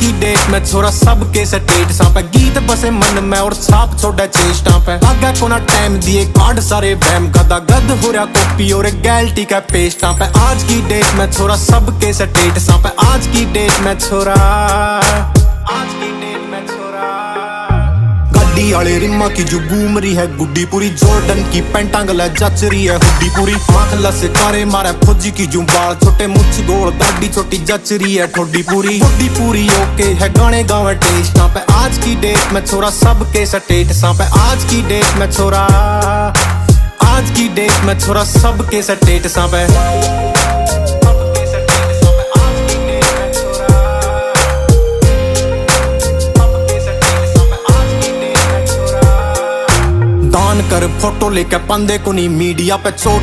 की डेट में छोरा सबके स्टेटस पे गीत बसे मन में और छाप छोड़ा चेष्टा पे आगे कोना टाइम दिए कार्ड सारे बैम गदा गद हो रहा कॉपी और गैल्टी का पेस्टा पे आज की डेट में छोरा सबके स्टेटस पे आज की डेट में छोरा गड्डी वाले रिम्मा की जो घूम रही है गुड्डी पूरी जॉर्डन की पैंटा गला जच रही है हुड्डी पूरी आंख लसे कारे मारे फौजी की जो बाल छोटे मुछ गोल दाढ़ी छोटी जच रही है ठोडी पूरी ओके है गाने गावे टेस्टा पे आज की डेट में छोरा सबके स्टेटसा पे आज की डेट में छोरा सबके स्टेटसा पे दान कर फोटो लेके पंदे को नहीं मीडिया पे चोट